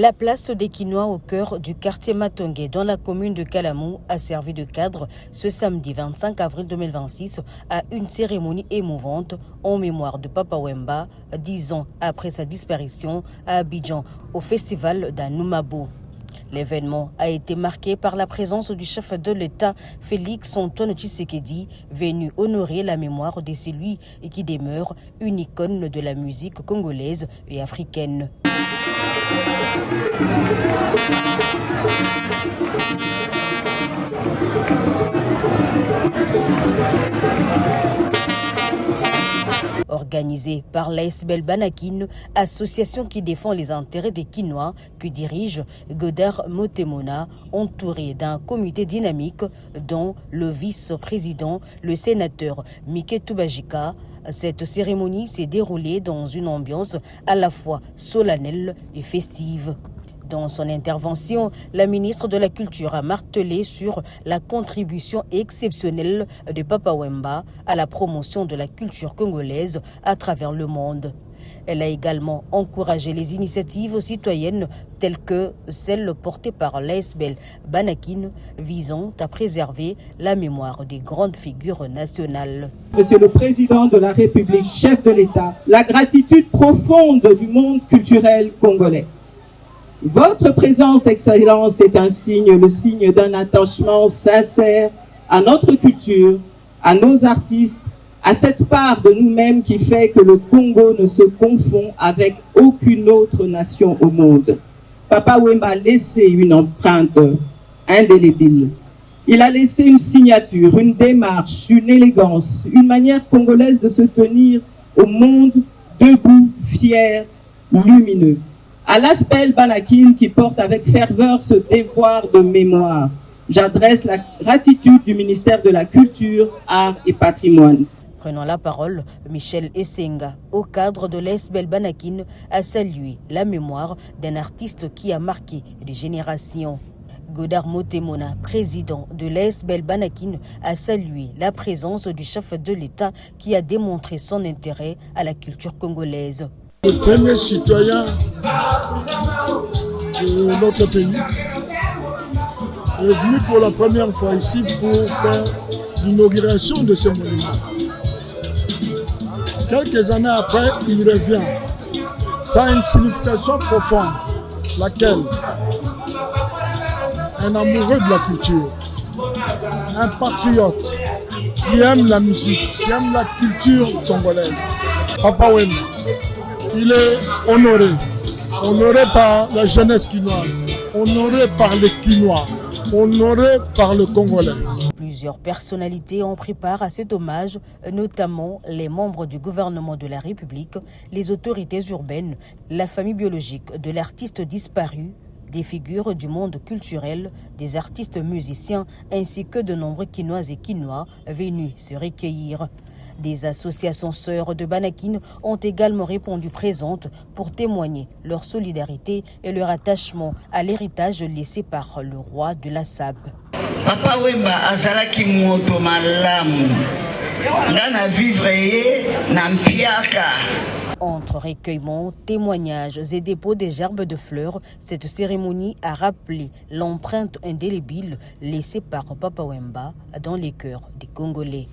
La place des Quinois au cœur du quartier Matongué dans la commune de Kalamou a servi de cadre ce samedi 25 avril 2026 à une cérémonie émouvante en mémoire de Papa Wemba, 10 ans après sa disparition à Abidjan au festival d'Anoumabou. L'événement a été marqué par la présence du chef de l'État Félix Antoine Tshisekedi, venu honorer la mémoire de celui qui demeure une icône de la musique congolaise et africaine. Organisé par l'ASBEL Banakin, association qui défend les intérêts des Quinois, que dirige Godard Motemona, entouré d'un comité dynamique dont le vice-président, le sénateur Mike Toubajika. Cette cérémonie s'est déroulée dans une ambiance à la fois solennelle et festive. Dans son intervention, la ministre de la Culture a martelé sur la contribution exceptionnelle de Papa Wemba à la promotion de la culture congolaise à travers le monde. Elle a également encouragé les initiatives citoyennes telles que celles portées par l'ASBEL Banakin visant à préserver la mémoire des grandes figures nationales. Monsieur le Président de la République, chef de l'État, la gratitude profonde du monde culturel congolais. Votre présence, Excellence, est le signe d'un attachement sincère à notre culture, à nos artistes, à cette part de nous-mêmes qui fait que le Congo ne se confond avec aucune autre nation au monde. Papa Wemba a laissé une empreinte indélébile. Il a laissé une signature, une démarche, une élégance, une manière congolaise de se tenir au monde debout, fier, lumineux. À l'ASBEL Banakin qui porte avec ferveur ce devoir de mémoire, j'adresse la gratitude du ministère de la Culture, Arts et Patrimoine. Prenant la parole, Michel Essenga, au cadre de l'ASBEL Banakin, a salué la mémoire d'un artiste qui a marqué des générations. Godard Motemona, président de l'ASBEL Banakin, a salué la présence du chef de l'État qui a démontré son intérêt à la culture congolaise. Le premier citoyen de notre pays est venu pour la première fois ici pour faire l'inauguration de ce monument. Quelques années après, il revient. Ça a une signification profonde, laquelle un amoureux de la culture, un patriote qui aime la musique, qui aime la culture congolaise. Papa Wemba, il est honoré par la jeunesse quinoise, honoré par les Quinois, honoré par le Congolais. Plusieurs personnalités ont pris part à cet hommage, notamment les membres du gouvernement de la République, les autorités urbaines, la famille biologique de l'artiste disparu, des figures du monde culturel, des artistes musiciens ainsi que de nombreux Quinoises et Quinois venus se recueillir. Des associations sœurs de Banakin ont également répondu présentes pour témoigner leur solidarité et leur attachement à l'héritage laissé par le roi de la SAB. Papa Wemba azalaki moto malamu ngana vivre ye na mpiaka. Entre recueillements, témoignages et dépôts des gerbes de fleurs, cette cérémonie a rappelé l'empreinte indélébile laissée par Papa Wemba dans les cœurs des Congolais.